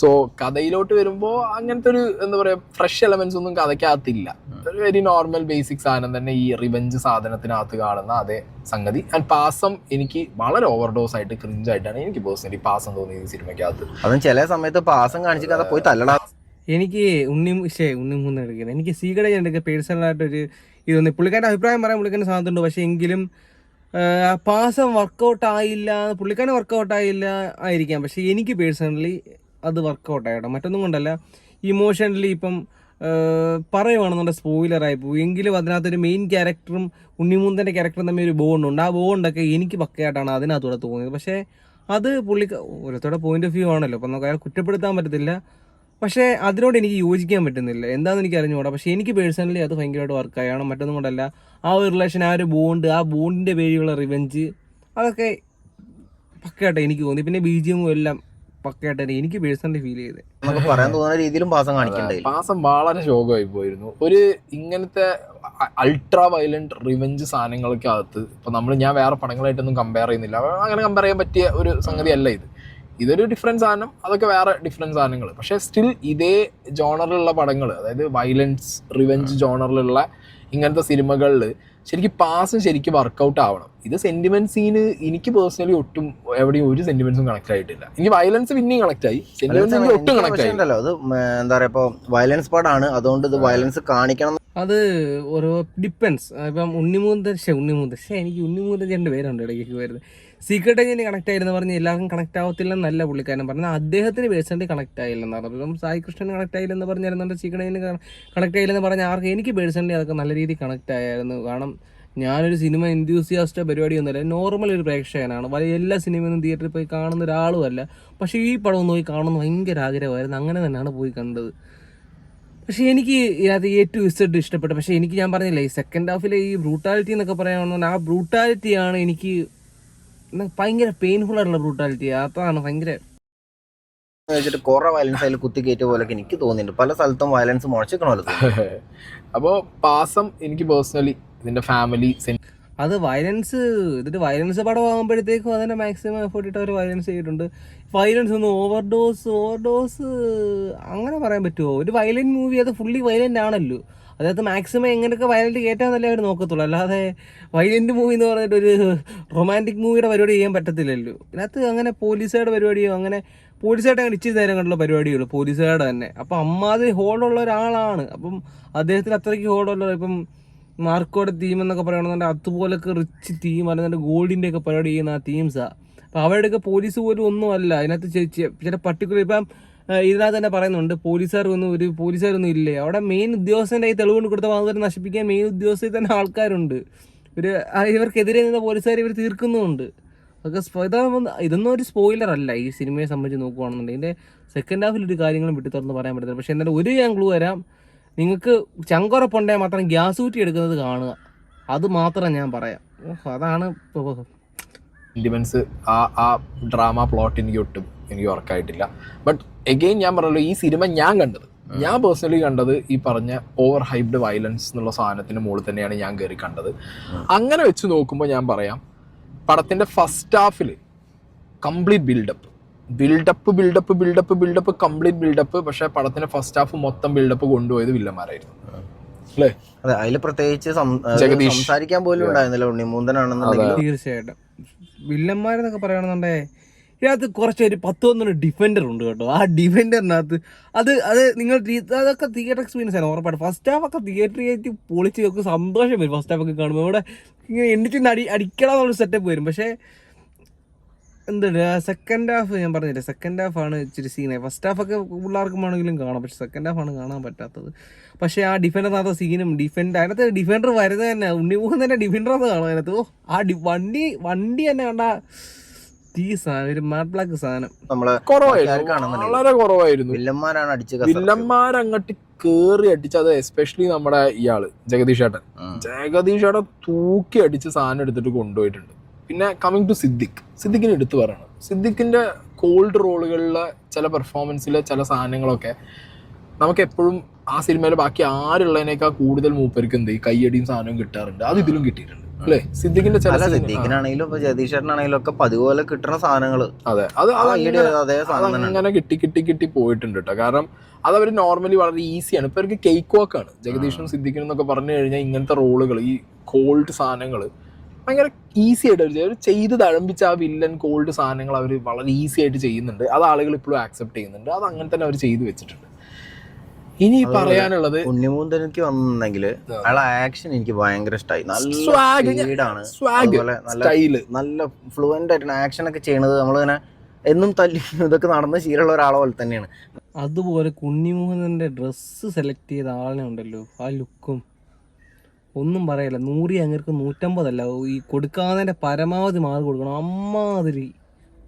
സോ കഥയിലോട്ട് വരുമ്പോൾ അങ്ങനത്തെ ഒരു എന്താ പറയാ ഫ്രഷ് എലമെന്റ്സ് ഒന്നും കഥയ്ക്കകത്തില്ല. ഒരു വെരി നോർമൽ ബേസിക് സാധനം തന്നെ ഈ റിവെഞ്ച് സാധനത്തിനകത്ത് കാണുന്ന അതേ സംഗതി. ആൻഡ് പാസം എനിക്ക് വളരെ ഓവർഡോസ് ആയിട്ട് ക്രിഞ്ചായിട്ടാണ് എനിക്ക് പേഴ്സണലി പാസം തോന്നിയത് ഈ സിനിമയ്ക്കകത്ത്. അതും ചില സമയത്ത് പാസം കാണിച്ച് കഥ പോയി തല്ലടാ. എനിക്ക് ഉണ്ണിമൂന്ന് എടുക്കുന്നത് എനിക്ക് സീകടെ എനിക്ക് പേഴ്സണലായിട്ടൊരു ഇതൊന്നും പുള്ളിക്കാരൻ്റെ അഭിപ്രായം പറയാൻ പുള്ളിക്കാരൻ്റെ സാധ്യതയുണ്ട്. പക്ഷേ എങ്കിലും പാസം വർക്കൗട്ട് ആയില്ല, പുള്ളിക്കാരന് വർക്കൗട്ട് ആയില്ല ആയിരിക്കാം, പക്ഷേ എനിക്ക് പേഴ്സണലി അത് വർക്കൗട്ടായിട്ടോ. മറ്റൊന്നും കൊണ്ടല്ല, ഇമോഷണലി ഇപ്പം പറയുവാണെന്നുണ്ടെങ്കിൽ സ്പോയിലറായി പോയി, എങ്കിലും അതിനകത്തൊരു മെയിൻ ക്യാരക്ടറും ഉണ്ണിമൂന്തൻ്റെ ക്യാരക്ടറും തമ്മിൽ ഒരു ബോണ്ടുണ്ട്. ആ ബോണ്ടൊക്കെ എനിക്ക് പക്കയായിട്ടാണ് അതിനകത്തൂടെ തോന്നിയത്. പക്ഷേ അത് ഓരോരുത്തരുടെ പോയിന്റ് ഓഫ് വ്യൂ ആണല്ലോ, അപ്പം നമുക്ക് അയാൾ കുറ്റപ്പെടുത്താൻ പറ്റത്തില്ല. പക്ഷേ അതിനോട് എനിക്ക് യോജിക്കാൻ പറ്റുന്നില്ല, എന്താണെന്ന് എനിക്ക് അറിഞ്ഞുകൂടാ. പക്ഷേ എനിക്ക് പേഴ്സണലി അത് ഭയങ്കരമായിട്ട് വർക്കായാണ്. മറ്റൊന്നും കൊണ്ടല്ല, ആ ഒരു റിലേഷൻ, ആ ഒരു ബോണ്ട്, ആ ബോണ്ടിൻ്റെ പേരിലുള്ള റിവെഞ്ച്, അതൊക്കെ പക്കയായിട്ട് എനിക്ക് തോന്നി. പിന്നെ BGM എല്ലാം പക്കയായിട്ട് എനിക്ക് പേഴ്സണലി ഫീൽ ചെയ്തത്. നമുക്ക് പറയാൻ തോന്നുന്ന രീതിയിലും പാസം കാണിക്കണ്ടേ. പാസം വളരെ ശോകമായി പോയിരുന്നു. ഒരു ഇങ്ങനത്തെ അൾട്രാ വയലന്റ് റിവെഞ്ച് സാധനങ്ങൾക്ക് അകത്ത് ഇപ്പൊ ഞാൻ വേറെ പടങ്ങളായിട്ടൊന്നും കമ്പയർ ചെയ്യുന്നില്ല, അങ്ങനെ കമ്പയർ ചെയ്യാൻ പറ്റിയ ഒരു സംഗതി അല്ല ഇത്. ഇതൊരു ഡിഫറെൻറ്റ് സാധനം, അതൊക്കെ വേറെ ഡിഫറെൻറ്റ് സാധനങ്ങൾ. പക്ഷേ സ്റ്റിൽ ഇതേ ജോണറിലുള്ള പടങ്ങൾ, അതായത് വയലൻസ് റിവെഞ്ച് ജോണറിലുള്ള ഇങ്ങനത്തെ സിനിമകളിൽ ശരിക്കും പാസും ശരിക്കും വർക്കൗട്ട് ആവണം. ഇത് സെന്റിമെന്റ് സീന് എനിക്ക് പേഴ്സണലി ഒട്ടും എവിടെയും ഒരു സെന്റിമെന്റ്സും കണക്ട് ആയിട്ടില്ല. എനിക്ക് വയലൻസ് പിന്നെയും കണക്ട് ആയി, സെന്റിമെന്റ്സ് ഒട്ടും കണക്ട് ആയില്ലല്ലോ. അത് എന്താ പറയാ, ഇപ്പൊ വയലൻസ് പടമാണ്, അതുകൊണ്ട് ഇത് വയലൻസ് കാണിക്കണം. അത് ഓരോ ഡിപ്പെൻസ്. ഇപ്പം ഉണ്ണിമൂന്തൻ എനിക്ക് ഉണ്ണിമൂന്തൻ ചേട്ടൻ്റെ പേരുണ്ട് ഇടയ്ക്ക് വരുന്നത്. സീക്രട്ട് ഏജൻറ്റ് കണക്ട് ആയില്ലെന്ന് പറഞ്ഞ് എല്ലാവർക്കും കണക്ട് ആവത്തില്ലെന്നല്ല പുള്ളിക്കാരൻ പറഞ്ഞത്. അദ്ദേഹത്തിന് പേഴ്സണലി കണക്ട് ആയില്ലെന്ന് പറഞ്ഞു. ഇപ്പം സായി കൃഷ്ണൻ കണക്ട് ആയില്ലെന്ന് പറഞ്ഞിരുന്നുണ്ട്, സീക്രട്ട് ഏജൻറ്റ് കണക്ട് ആയില്ലെന്ന് പറഞ്ഞ ആർക്ക് എനിക്ക് പേഴ്സണലി അതൊക്കെ നല്ല രീതിയിൽ കണക്ട് ആയിരുന്നു. കാരണം ഞാനൊരു സിനിമ എൻത്യൂസിയാസ്റ്റോ പരിപാടിയൊന്നുമില്ല, നോർമൽ ഒരു പ്രേക്ഷകനാണ്. എല്ലാ സിനിമയൊന്നും തിയേറ്ററിൽ പോയി കാണുന്ന ഒരാളുമല്ല. പക്ഷേ ഈ പടം നോക്കി കാണുന്ന ഭയങ്കര ആഗ്രഹമായിരുന്നു, അങ്ങനെ തന്നെയാണ് പോയി കണ്ടത്. പക്ഷേ എനിക്ക് ഇതിനകത്ത് A to Z ഇഷ്ടപ്പെട്ടു. പക്ഷേ എനിക്ക് ഞാൻ പറഞ്ഞില്ലേ, ഈ സെക്കൻഡ് ഹാഫിലെ ഈ ബ്രൂട്ടാലിറ്റി എന്നൊക്കെ പറയുകയാണെന്ന്, ആ ബ്രൂട്ടാലിറ്റിയാണ് എനിക്ക് ഭയങ്കര പെയിൻഫുൾ ആയിട്ടുള്ള ബ്രൂട്ടാലിറ്റി. അതാണ് ഭയങ്കര വെച്ചിട്ട് കുറെ വയലൻസ് അതിൽ കുത്തി കയറ്റിയ പോലൊക്കെ എനിക്ക് തോന്നിയിട്ടുണ്ട്. പല സ്ഥലത്തും വയലൻസ് മുളച്ചിക്കണമല്ലോ. അപ്പോൾ പാസം എനിക്ക് പേഴ്സണലി ഇതിന്റെ ഫാമിലി അത് വയലൻസ് പടം ആകുമ്പോഴത്തേക്കും അതിനെ മാക്സിമം എഫേർട്ട് ഇട്ട് അവർ വയലൻസ് ചെയ്തിട്ടുണ്ട്. വയലൻസ് ഒന്നും ഓവർഡോസ് അങ്ങനെ പറയാൻ പറ്റുമോ? ഒരു വയലന്റ് മൂവി അത് ഫുള്ളി വയലന്റ് ആണല്ലോ. അതിനകത്ത് മാക്സിമം എങ്ങനെയൊക്കെ വയലന്റ് കയറ്റാന്നല്ലേ അവർ നോക്കത്തുള്ളൂ. അല്ലാതെ വയലന്റ് മൂവി എന്ന് പറഞ്ഞിട്ട് ഒരു റൊമാൻറ്റിക് മൂവിയുടെ പരിപാടി ചെയ്യാൻ പറ്റത്തില്ലല്ലോ. ഇതിനകത്ത് അങ്ങനെ പോലീസുകാരുടെ പരിപാടിയോ അങ്ങനെ പോലീസുകാരുടെ അങ്ങനെ ഇച്ചിരി നേരം കണ്ടുള്ള പരിപാടിയുള്ളൂ, പോലീസുകാരുടെ തന്നെ. അപ്പം അമ്മാതിരി ഹോളുള്ള ഒരാളാണ്. അപ്പം അദ്ദേഹത്തിന് അത്രയ്ക്ക് ഹോളുള്ള, ഇപ്പം മാർക്കോയുടെ ടീം എന്നൊക്കെ പറയുകയാണെന്നുണ്ടെങ്കിൽ അതുപോലൊക്കെ റിച്ച് ടീം അല്ലാതെ ഗോൾഡിൻ്റെ ഒക്കെ പരിപാടി ചെയ്യുന്ന ആ ടീംസാണ്. അപ്പോൾ അവരുടെയൊക്കെ പോലീസ് പോലും ഒന്നുമല്ല. അതിനകത്ത് ചില പർട്ടിക്കുലർ ഇപ്പം ഇതിനകത്ത് തന്നെ പറയുന്നുണ്ട്, പോലീസുകാരൊന്നും ഇല്ലേ അവിടെ. മെയിൻ ഉദ്യോഗസ്ഥൻ്റെ ഈ തെളിവുകൊണ്ട് കൊടുത്ത വാങ്ങുന്നവരെ നശിപ്പിക്കാൻ മെയിൻ ഉദ്യോഗസ്ഥയിൽ തന്നെ ആൾക്കാരുണ്ട്. ഇവർക്കെതിരെ നിന്ന പോലീസുകാർ ഇവർ തീർക്കുന്നുമുണ്ട്. അതൊക്കെ ഇതൊന്നും ഒരു സ്പോയിലർ അല്ല ഈ സിനിമയെ സംബന്ധിച്ച് നോക്കുകയാണെന്നുണ്ടെങ്കിൽ. ഇതിൻ്റെ സെക്കൻഡ് ഹാഫിൽ ഒരു കാര്യങ്ങളും വിട്ടു തുറന്ന് പറയാൻ പറ്റത്തില്ല. പക്ഷേ എന്നാലും ഞാൻ ക്ലൂ വരാം, നിങ്ങൾക്ക് ചങ്കുറപ്പുണ്ടെങ്കിൽ മാത്രം ഗ്യാസ് ഊറ്റി എടുക്കുന്നത് കാണുക, അത് മാത്രം ഞാൻ പറയാം. അതാണ് സെന്റിമെന്റ്സ്. ആ ഡ്രാമ പ്ലോട്ട് എനിക്ക് വർക്കായിട്ടില്ല. ബട്ട് എഗെയിൻ ഞാൻ പറഞ്ഞല്ലോ, ഈ സിനിമ ഞാൻ പേഴ്സണലി കണ്ടത് ഈ പറഞ്ഞ ഓവർ ഹൈപ്ഡ് വയലൻസ് എന്നുള്ള സാധനത്തിന് മുകളിൽ തന്നെയാണ് ഞാൻ കയറി കണ്ടത്. അങ്ങനെ വെച്ച് നോക്കുമ്പോൾ ഞാൻ പറയാം, പടത്തിന്റെ ഫസ്റ്റ് ഹാഫിൽ കംപ്ലീറ്റ് ബിൽഡപ്പ് കംപ്ലീറ്റ് ബിൽഡപ്പ്. പക്ഷെ പടത്തിന്റെ ഫസ്റ്റ് ഹാഫ് മൊത്തം ബിൽഡപ്പ് കൊണ്ടുപോയത് വില്ലന്മാരായിരുന്നു അല്ലേ? അതെ, അതിൽ പ്രത്യേകിച്ച് സംസാരിക്കാൻ പോലും ഉണ്ടായിരുന്നില്ല ഉണ്ണിമൂന്തനാണെന്നുണ്ടെങ്കിൽ. തീർച്ചയായിട്ടും വില്ലന്മാരെന്നൊക്കെ പറയുകയാണെന്നുണ്ടെങ്കിൽ ഇതിനകത്ത് കുറച്ച് ഒരു 10-11 ഡിഫൻഡർ ഉണ്ട് കേട്ടോ. ആ ഡിഫൻഡറിനകത്ത് അത് അതൊക്കെ തിയേറ്റർ എക്സ്പീരിയൻസ് ആണ് ഉറപ്പായിട്ട്. ഫസ്റ്റ് ഹാഫ് ഒക്കെ തിയേറ്ററിൽ പൊളിച്ച് നോക്ക് സന്തോഷം വരും. ഫസ്റ്റ് ഹാഫ് ഒക്കെ കാണുമ്പോൾ ഇവിടെ ഇങ്ങനെ എണ്ണിച്ച് അടിക്കണം എന്നുള്ള സെറ്റപ്പ് വരും. പക്ഷേ എന്തുണ്ട് സെക്കൻഡ് ഹാഫ്, ഞാൻ പറഞ്ഞില്ലേ സെക്കൻഡ് ഹാഫാണ് ഇച്ചിരി സീനായി. ഫസ്റ്റ് ഹാഫൊക്കെ പിള്ളേർക്കും വേണമെങ്കിലും കാണാം, പക്ഷെ സെക്കൻഡ് ഹാഫാണ് കാണാൻ പറ്റാത്തത്. പക്ഷേ ആ ഡിഫൻഡറിനകത്ത് സീനും അതിനകത്ത് ഡിഫൻഡർ വരുന്നത് തന്നെ ഉണ്ണിമുഖം തന്നെ ഡിഫൻഡറാന്ന് കാണാം അതിനകത്ത്. ആ വണ്ടി തന്നെ കണ്ട ഈ സാധനം ഒരു മാറ്റ് ബ്ലാക്ക് സാധനം വളരെ കുറവായിരുന്നു. വില്ലന്മാരങ്ങോട്ട് കേറി അടിച്ച്, അത് എസ്പെഷ്യലി നമ്മുടെ ഇയാള് ജഗദീഷ് ഏട്ടൻ തൂക്കി അടിച്ച് സാധനം എടുത്തിട്ട് കൊണ്ടുപോയിട്ടുണ്ട്. പിന്നെ കമ്മിങ് ടു സിദ്ദിഖിനെ എടുത്തു പറയണം. സിദ്ദിഖിന്റെ കോൾഡ് റോളുകളിലെ ചില പെർഫോമൻസിലെ ചില സാധനങ്ങളൊക്കെ നമുക്ക് എപ്പോഴും ആ സിനിമയിൽ ബാക്കി ആരുള്ളതിനേക്കാൾ കൂടുതൽ മൂപ്പർക്ക് എന്ത് ഈ കയ്യടിയും സാധനവും കിട്ടാറുണ്ട്. അത് ഇതിലും കിട്ടിയിട്ടുണ്ട് അല്ലേ? സിദ്ദിഖിന്റെ സിദ്ദിഖിനാണെങ്കിലും ജഗദീഷേട്ടനാണെങ്കിലും ഒക്കെ പതിപോലെ കിട്ടുന്ന സാധനങ്ങൾ. അതെ, അത് അങ്ങനെ കിട്ടി പോയിട്ടുണ്ട് കേട്ടോ. കാരണം അതവർ നോർമലി വളരെ ഈസിയാണ്. ഇപ്പൊ അവർക്ക് കേക്ക് വാക്കാണ് ജഗദീഷും സിദ്ദിഖിനും എന്നൊക്കെ പറഞ്ഞു കഴിഞ്ഞാൽ ഇങ്ങനത്തെ റോളുകൾ, ഈ കോൾഡ് സാധനങ്ങൾ ഭയങ്കര ഈസി ആയിട്ട് അവർ ചെയ്ത് തഴമ്പിച്ച ആ വില്ലൻ കോൾഡ് സാധനങ്ങൾ അവർ വളരെ ഈസി ആയിട്ട് ചെയ്യുന്നുണ്ട്. അത് ആളുകൾ ഇപ്പോഴും ആക്സെപ്റ്റ് ചെയ്യുന്നുണ്ട്. അത് അങ്ങനെ തന്നെ അവർ ചെയ്തു വെച്ചിട്ടുണ്ട്. ഇനി പറയാനുള്ളത് ഉണ്ണിമൂന്തനിക്ക് വന്നെങ്കിൽ അയാളെ ആക്ഷൻ എനിക്ക് ഭയങ്കര ഇഷ്ടമായി. നല്ല ഫ്ലുവന്റ് ആയിട്ട് ആക്ഷൻ ഒക്കെ ചെയ്യണത് നമ്മളിങ്ങനെ എന്നും തല്ലി ഇതൊക്കെ നടന്ന് ശീലമുള്ള ഒരാളെ പോലെ തന്നെയാണ്. അതുപോലെ ഉണ്ണിമൂന്തന്റെ ഡ്രസ്സ് സെലക്ട് ചെയ്ത ആളിനെ ഉണ്ടല്ലോ, ആ ലുക്കും ഒന്നും പറയല്ല. 100 അങ്ങർക്ക് 150 ഈ കൊടുക്കാതെ പരമാവധി മാർക്ക് കൊടുക്കണം. അമ്മാതിരി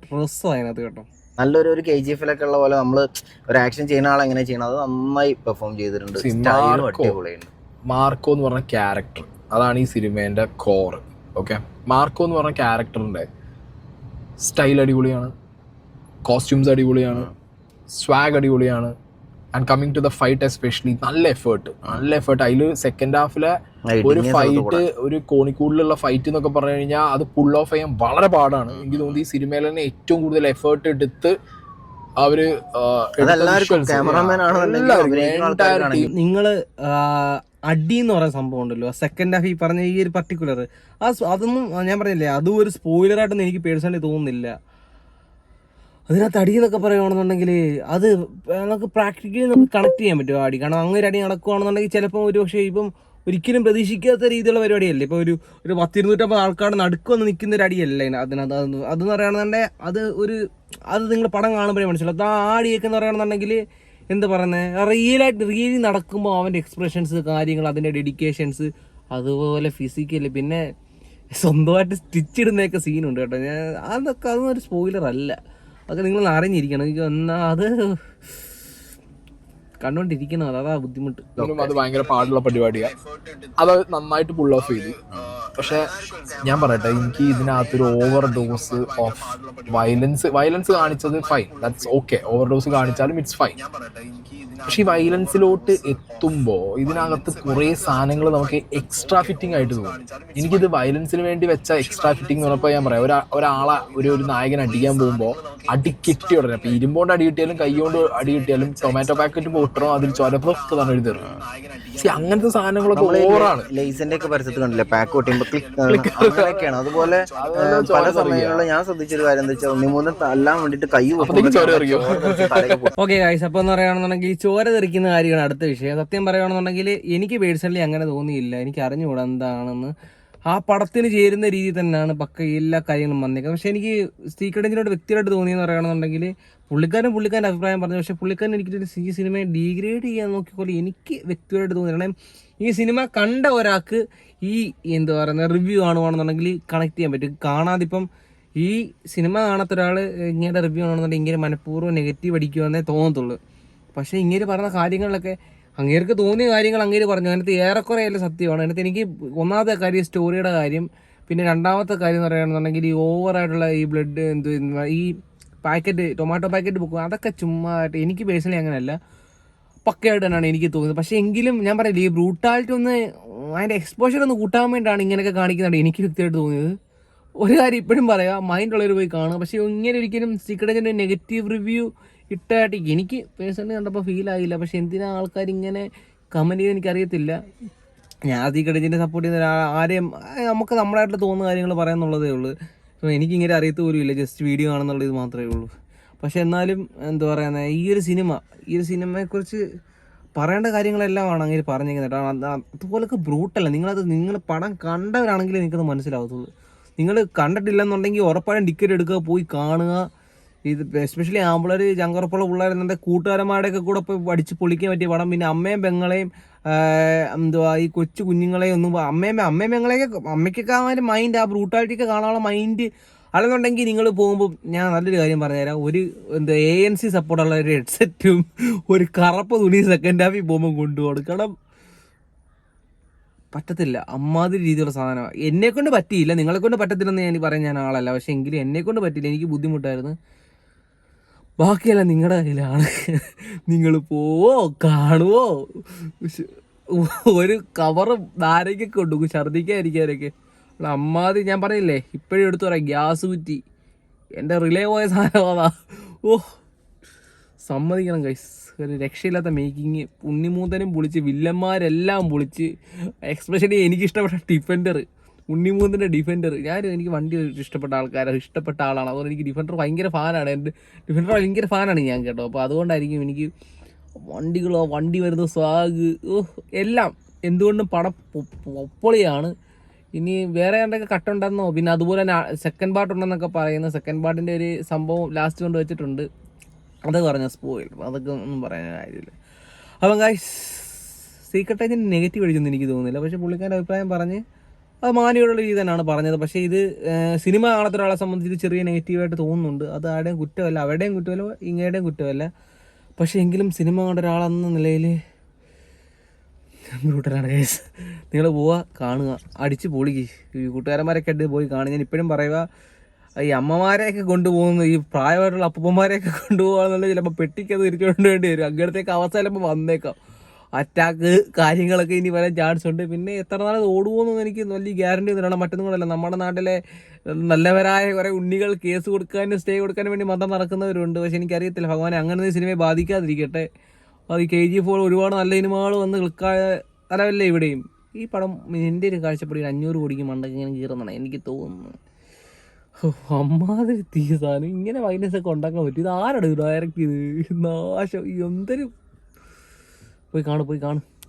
ഡ്രസ്സാണ് അതിനകത്ത് കേട്ടോ. നല്ലൊരു KGF ഉള്ള പോലെ നമ്മള് ഒരു ആക്ഷൻ ചെയ്യുന്ന ആളെങ്ങനെ ചെയ്യണം, അത് നന്നായി പെർഫോം ചെയ്തിട്ടുണ്ട്. മാർക്കോ എന്ന് പറഞ്ഞ ക്യാരക്ടർ, അതാണ് ഈ സിനിമേന്റെ കോർ. ഓക്കെ, മാർക്കോ എന്ന് പറഞ്ഞ ക്യാരക്ടറിന്റെ സ്റ്റൈൽ അടിപൊളിയാണ്, കോസ്റ്റ്യൂംസ് അടിപൊളിയാണ്, സ്വാഗ് അടിപൊളിയാണ്. And coming to the fight especially നല്ല എഫേർട്ട്. അതിൽ സെക്കൻഡ് ഹാഫിലെ ഒരു ഫൈറ്റ്, ഒരു കോണിക്കൂടിലുള്ള ഫൈറ്റ് എന്നൊക്കെ പറഞ്ഞു കഴിഞ്ഞാൽ അത് പുൾ ഓഫ് ചെയ്യാൻ വളരെ പാടാണ്. എനിക്ക് തോന്നുന്നു ഈ സിനിമയിൽ തന്നെ ഏറ്റവും കൂടുതൽ എഫേർട്ട് എടുത്ത് അവര് നിങ്ങള് അടി എന്ന് പറയുന്ന സംഭവം ഉണ്ടല്ലോ സെക്കൻഡ് ഹാഫ്, ഈ പറഞ്ഞ ഈ ഒരു പർട്ടിക്കുലർ അതൊന്നും ഞാൻ പറഞ്ഞില്ലേ, അതും ഒരു സ്പോയിലറായിട്ടൊന്നും എനിക്ക് പേഴ്സണലി തോന്നുന്നില്ല. അതിനകത്ത് അടി എന്നൊക്കെ പറയുകയാണെന്നുണ്ടെങ്കിൽ അത് നമുക്ക് പ്രാക്ടിക്കലി നമുക്ക് കണക്ട് ചെയ്യാൻ പറ്റും അടി. കാരണം അങ്ങനെ ഒരു അടി നടക്കുകയാണെന്നുണ്ടെങ്കിൽ ചിലപ്പോൾ ഒരു പക്ഷേ ഇപ്പം ഒരിക്കലും പ്രതീക്ഷിക്കാത്ത രീതിയിലുള്ള പരിപാടിയല്ലേ. ഇപ്പോൾ ഒരു 100-250 ആൾക്കാരുടെ നടുക്കൊന്ന് നിൽക്കുന്ന ഒരു അടിയല്ല അതിനകത്ത്. അതെന്ന് പറയുകയാണെന്നുണ്ടെങ്കിൽ അത് നിങ്ങൾ പടം കാണുമ്പോഴേ മനസ്സിലാവും. അത് ആ അടിയൊക്കെ എന്ന് പറയുകയാണെന്നുണ്ടെങ്കിൽ എന്താ പറയുന്നത്, റിയലി നടക്കുമ്പോൾ അവൻ്റെ എക്സ്പ്രഷൻസ്, കാര്യങ്ങൾ, അതിൻ്റെ ഡെഡിക്കേഷൻസ്, അതുപോലെ ഫിസിക്കലി, പിന്നെ സ്വന്തമായിട്ട് സ്റ്റിച്ച് ഇടുന്നതൊക്കെ സീനുണ്ട് കേട്ടോ. അതൊന്നും ഒരു സ്പോയിലർ അല്ല, അതൊക്കെ നിങ്ങൾ അറിഞ്ഞിരിക്കണം. എനിക്ക് എന്നാൽ അത് കണ്ടോണ്ടിരിക്കണം, അതാ ബുദ്ധിമുട്ട്. അത് ഭയങ്കര പാടുള്ള പരിപാടിയാണ്, അത് നന്നായിട്ട് പുൾ ഓഫ് ചെയ്തു. പക്ഷെ ഞാൻ പറയട്ടെ, എനിക്ക് ഇതിനകത്തൊരു ഓവർ ഡോസ് ഓഫ് വയലൻസ് കാണിച്ചത് fine, that's okay. Over dose കാണിച്ചാലും ഇറ്റ്സ് ഫൈൻ. പക്ഷെ ഈ വയലൻസിലോട്ട് എത്തുമ്പോൾ ഇതിനകത്ത് കുറേ സാധനങ്ങൾ നമുക്ക് എക്സ്ട്രാ ഫിറ്റിംഗ് ആയിട്ട് തോന്നും. എനിക്കിത് വയലൻസിന് വേണ്ടി വെച്ച എക്സ്ട്രാ ഫിറ്റിംഗ് എന്ന് പറഞ്ഞപ്പോൾ ഞാൻ പറയാം, ഒരാളെ ഒരു നായകൻ അടിക്കാൻ പോകുമ്പോൾ അടി കെട്ടി ഉടനെ, ഇപ്പം ഇരുമ്പോണ്ട് അടി കിട്ടിയാലും കൈ കൊണ്ട് അടി കിട്ടിയാലും ടൊമാറ്റോ പാക്കറ്റ് പൊട്ടണോ അതിൽ ചൊരപ്പൊക്കെ തന്നെ എഴുതി തരും. അങ്ങനത്തെ സാധനങ്ങളൊക്കെ ഓവറാണ്. ലേസിന്റെ ഒക്കെ പരിസരത്ത് കണ്ടില്ലേ, പാക്ക് പൊട്ടിയുമ്പോൾ ക്ലിക്കാണ്. അതുപോലെ പല സമയങ്ങളിൽ ഞാൻ ശ്രദ്ധിച്ചൊരു കാര്യം എന്താ വെച്ചാൽ ഉണ്ണിമൂലം തല്ലാൻ വേണ്ടിട്ട് കൈ ഓക്കെ ഗൈസ്, അപ്പോൾ എന്ന് പറയുകയാണെന്നുണ്ടെങ്കിൽ ചോര തെറിക്കുന്ന കാര്യമാണ് അടുത്ത വിഷയം. സത്യം പറയുകയാണെന്നുണ്ടെങ്കിൽ എനിക്ക് പേഴ്സണലി അങ്ങനെ തോന്നിയില്ല. എനിക്ക് അറിഞ്ഞുകൂടാ എന്താണെന്ന്. ആ പടത്തിന് ചേരുന്ന രീതി തന്നെയാണ് പക്ക എല്ലാ കാര്യങ്ങളും വന്നേക്കുന്നത്. പക്ഷെ എനിക്ക് സീക്രട്ടിനോട് വ്യക്തിയായിട്ട് തോന്നിയെന്ന് പറയുകയാണെന്നുണ്ടെങ്കിൽ പുള്ളിക്കാരൻ്റെ അഭിപ്രായം പറഞ്ഞു. പക്ഷേ പുള്ളിക്കാരൻ എനിക്ക് ഈ സിനിമയെ ഡീഗ്രേഡ് ചെയ്യാൻ നോക്കിയപ്പോൾ എനിക്ക് വ്യക്തിയായിട്ട് തോന്നി. കാരണം ഈ സിനിമ കണ്ട ഒരാൾക്ക് ഈ എന്താ പറയുന്നത് റിവ്യൂ കാണുകയാണെന്നുണ്ടെങ്കിൽ കണക്ട് ചെയ്യാൻ പറ്റും. കാണാതിപ്പം ഈ സിനിമ കാണാത്ത ഒരാൾ ഇങ്ങനെ റിവ്യൂ ആണെന്നുണ്ടെങ്കിൽ ഇങ്ങനെ മനഃപൂർവ്വം നെഗറ്റീവ് അടിക്കുമെന്നേ തോന്നത്തുള്ളൂ. പക്ഷേ ഇങ്ങനെ പറഞ്ഞ കാര്യങ്ങളിലൊക്കെ അങ്ങേർക്ക് തോന്നിയ കാര്യങ്ങൾ അങ്ങേര് പറഞ്ഞു. അതിനകത്ത് ഏറെക്കുറെ അല്ല സത്യമാണ്. അതിനകത്ത് എനിക്ക് ഒന്നാമത്തെ കാര്യം സ്റ്റോറിയുടെ കാര്യം, പിന്നെ രണ്ടാമത്തെ കാര്യം എന്ന് പറയുകയാണെന്നുണ്ടെങ്കിൽ ഈ ഓവറായിട്ടുള്ള ഈ ബ്ലഡ് ഈ പാക്കറ്റ് ടൊമാറ്റോ പാക്കറ്റ് ബുക്കും അതൊക്കെ ചുമ്മാ എനിക്ക് പേഴ്സണലി അങ്ങനെയല്ല, പക്കയായിട്ട് തന്നെയാണ് എനിക്ക് തോന്നുന്നത്. പക്ഷേ എങ്കിലും ഞാൻ പറയില്ല, ഈ ബ്രൂട്ടാലിറ്റി ഒന്ന് അതിൻ്റെ എക്സ്പോഷർ ഒന്ന് കൂട്ടാൻ വേണ്ടിയിട്ടാണ് ഇങ്ങനെയൊക്കെ കാണിക്കുന്നത് എനിക്ക് വ്യക്തിയായിട്ട് തോന്നിയത്. ഒരു കാര്യം ഇപ്പോഴും പറയാം, മൈൻഡുള്ളവർ പോയി കാണുക. പക്ഷേ ഇങ്ങനെ ഒരിക്കലും സീക്രട്ട് ഏജൻറ്റ് നെഗറ്റീവ് റിവ്യൂ ഇട്ടായിട്ട് എനിക്ക് പേഴ്സണലി കണ്ടപ്പോൾ ഫീൽ ആയില്ല. പക്ഷെ എന്തിനാ ആൾക്കാർ ഇങ്ങനെ കമൻറ്റ് ചെയ്ത് എനിക്കറിയത്തില്ല. ഞാൻ സീക്രട്ട് ഏജൻറ്റിനെ സപ്പോർട്ട് ചെയ്യുന്ന ആരെയും നമുക്ക് നമ്മളായിട്ട് തോന്നുന്ന കാര്യങ്ങൾ പറയാമെന്നുള്ളതേ ഉള്ളൂ. എനിക്കിങ്ങനെ അറിയത്ത് പോലും ഇല്ല, ജസ്റ്റ് വീഡിയോ കാണുന്നുള്ള ഇത് മാത്രമേ ഉള്ളൂ. പക്ഷെ എന്നാലും എന്താ പറയുന്നത്, ഈ ഒരു സിനിമയെക്കുറിച്ച് പറയേണ്ട കാര്യങ്ങളെല്ലാമാണ് അങ്ങനെ പറഞ്ഞേക്കുന്നത് കേട്ടോ. അതുപോലൊക്കെ ബ്രൂട്ടല്ല. നിങ്ങൾ പടം കണ്ടവരാണെങ്കിൽ എനിക്കത് മനസ്സിലാവത്തുള്ളൂ. നിങ്ങൾ കണ്ടിട്ടില്ലെന്നുണ്ടെങ്കിൽ ഉറപ്പായും ടിക്കറ്റ് എടുക്കുക, പോയി കാണുക. ഇത് എസ്പെഷ്യലി ആമ്പിളർ ചങ്കറപ്പുള്ള പിള്ളേർ എൻ്റെ കൂട്ടുകാരന്മാരുടെയൊക്കെ കൂടെ പോയി അടിച്ച് പൊളിക്കാൻ പറ്റിയ പടം. പിന്നെ അമ്മയും പെങ്ങളെയും എന്തുവാ ഈ കൊച്ചു കുഞ്ഞുങ്ങളെയും ഒന്നും അമ്മയും പെങ്ങളെയൊക്കെ അമ്മയ്ക്കൊക്കെ ആ ഒരു മൈൻഡ്, ആ ബ്രൂട്ടാലിറ്റിയൊക്കെ കാണാനുള്ള മൈൻഡ് അല്ലെന്നുണ്ടെങ്കിൽ നിങ്ങൾ പോകുമ്പോൾ ഞാൻ നല്ലൊരു കാര്യം പറഞ്ഞുതരാം. ഒരു ANC സപ്പോർട്ടുള്ള ഒരു ഹെഡ്സെറ്റും ഒരു കറുപ്പ് തുണി സെക്കൻഡ് ഹാഫിൽ പോകുമ്പോൾ കൊണ്ടുകൊടുക്കണം. പറ്റത്തില്ല, അമ്മാതിരി രീതിയിലുള്ള സാധനമാണ്. എന്നെക്കൊണ്ട് പറ്റിയില്ല, നിങ്ങളെക്കൊണ്ട് പറ്റത്തില്ലെന്ന് ഞാൻ പറയാൻ ഞാൻ ആളല്ല. പക്ഷെ എങ്കിലും എന്നെക്കൊണ്ട് പറ്റിയില്ല, എനിക്ക് ബുദ്ധിമുട്ടായിരുന്നു. ബാക്കിയെല്ലാം നിങ്ങളുടെ കയ്യിലാണ്. നിങ്ങൾ പോവോ കാണുവോ, ഒരു കവറ് ധാരയ്ക്കൊക്കെ കൊണ്ടു ഛർദ്ദിക്കാതിരിക്കാനൊക്കെ. അമ്മാതിരി ഞാൻ പറയില്ലേ, ഇപ്പോഴും എടുത്തു പറയാം, ഗ്യാസ് കുറ്റി എൻ്റെ റിലേ പോയ സാധനം അതാ. സമ്മതിക്കണം ഗൈസ്, ഒരു രക്ഷയില്ലാത്ത മേക്കിങ്. ഉണ്ണിമൂന്തനും പൊളിച്ച്, വില്ലന്മാരെല്ലാം പൊളിച്ച്. എക്സ്പെഷ്യലി എനിക്കിഷ്ടപ്പെട്ട ഡിഫൻഡർ, ഉണ്ണിമൂന്തൻ്റെ ഡിഫൻഡർ. എനിക്ക് വണ്ടി ഇഷ്ടപ്പെട്ട ആളാണ്. അതുകൊണ്ട് എനിക്ക് ഡിഫൻഡർ ഭയങ്കര ഫാനാണ്. എൻ്റെ ഡിഫൻഡർ ഭയങ്കര ഫാനാണ് ഞാൻ കേട്ടോ. അപ്പോൾ അതുകൊണ്ടായിരിക്കും എനിക്ക് വണ്ടി വരുന്ന സ്വാഗ് എല്ലാം എന്തുകൊണ്ടും പടം പൊളിയാണ്. ഇനി വേറെ എന്തൊക്കെ കട്ടുണ്ടെന്നോ, പിന്നെ അതുപോലെ തന്നെ സെക്കൻഡ് പാർട്ട് ഉണ്ടെന്നൊക്കെ പറയുന്നു. സെക്കൻഡ് പാർട്ടിൻ്റെ ഒരു സംഭവം ലാസ്റ്റ് കൊണ്ട് വെച്ചിട്ടുണ്ട്, അതൊക്കെ പറഞ്ഞ സ്പോയിൽ, അതൊക്കെ ഒന്നും പറയാൻ കാര്യമില്ല. അപ്പം ഗൈസ്, സീക്രട്ട് ഏജൻറ്റ് നെഗറ്റീവ് അടിച്ചൊന്നും എനിക്ക് തോന്നുന്നില്ല. പക്ഷേ പുള്ളിക്കാരുടെ അഭിപ്രായം പറഞ്ഞ് അത് മാന്യമുള്ള രീതി തന്നെയാണ് പറഞ്ഞത്. പക്ഷേ ഇത് സിനിമ കാണാത്ത ഒരാളെ സംബന്ധിച്ച് ചെറിയ നെഗറ്റീവായിട്ട് തോന്നുന്നുണ്ട്. അത് ആരുടെയും കുറ്റമല്ല, അവരുടെയും കുറ്റമല്ല, ഇങ്ങയുടെയും കുറ്റമല്ല. പക്ഷേ എങ്കിലും സിനിമ കണ്ട ഒരാളെന്ന നിലയിൽ ബ്രൂട്ടലാണ് ഗൈസ്. നിങ്ങൾ പോവുക, കാണുക, അടിച്ച് പൊളിക്ക്. ഈ കൂട്ടുകാരന്മാരൊക്കെ ആയിട്ട് പോയി കാണുക. ഞാൻ ഇപ്പോഴും പറയുക, ഈ അമ്മമാരെയൊക്കെ കൊണ്ടുപോകുന്നു, ഈ പ്രായമായിട്ടുള്ള അപ്പൂപ്പന്മാരെയൊക്കെ കൊണ്ടുപോകാന്നുള്ളത് ചിലപ്പോൾ പെട്ടിക്കത് തിരിച്ചുകൊണ്ട് വേണ്ടി വരും. അങ്ങനത്തേക്ക് അവസ്ഥ ചിലപ്പോൾ വന്നേക്കാം. അറ്റാക്ക് കാര്യങ്ങളൊക്കെ ഇനി വരാൻ ചാൻസ് ഉണ്ട്. പിന്നെ എത്ര നാൾ ഓടുപോകുന്നൊന്നും എനിക്ക് വലിയ ഗ്യാരണ്ടി ഒന്നും വേണം. മറ്റൊന്നും കൂടെയല്ല, നമ്മുടെ നാട്ടിലെ നല്ലവരായ കുറേ ഉണ്ണികൾ കേസ് കൊടുക്കാനും സ്റ്റേ കൊടുക്കാനും വേണ്ടി മതം നടക്കുന്നവരുണ്ട്. പക്ഷെ എനിക്കറിയത്തില്ല, ഭഗവാനെ അങ്ങനത്തെ സിനിമയെ ബാധിക്കാതിരിക്കട്ടെ. അത് KGF ഒരുപാട് നല്ല സിനിമകൾ വന്ന് ക്ലിക്കായ തലമല്ലേ ഇവിടെയും. ഈ പടം എൻ്റെ ഒരു കാഴ്ചപ്പാടിൽ 500 കോടിക്ക് മണ്ടൊക്കെ ഇങ്ങനെ കീറുന്നതാണ് എനിക്ക് തോന്നുന്നത്. അമ്മാതിരി തീ സാധനം ഇങ്ങനെ വൈലൻസ് ഒക്കെ ഉണ്ടാക്കാൻ പറ്റും. ഇത് ആരാണ് ഡയറക്റ്റ് ചെയ്ത് നാശം എന്തൊരു. പോയി കാണും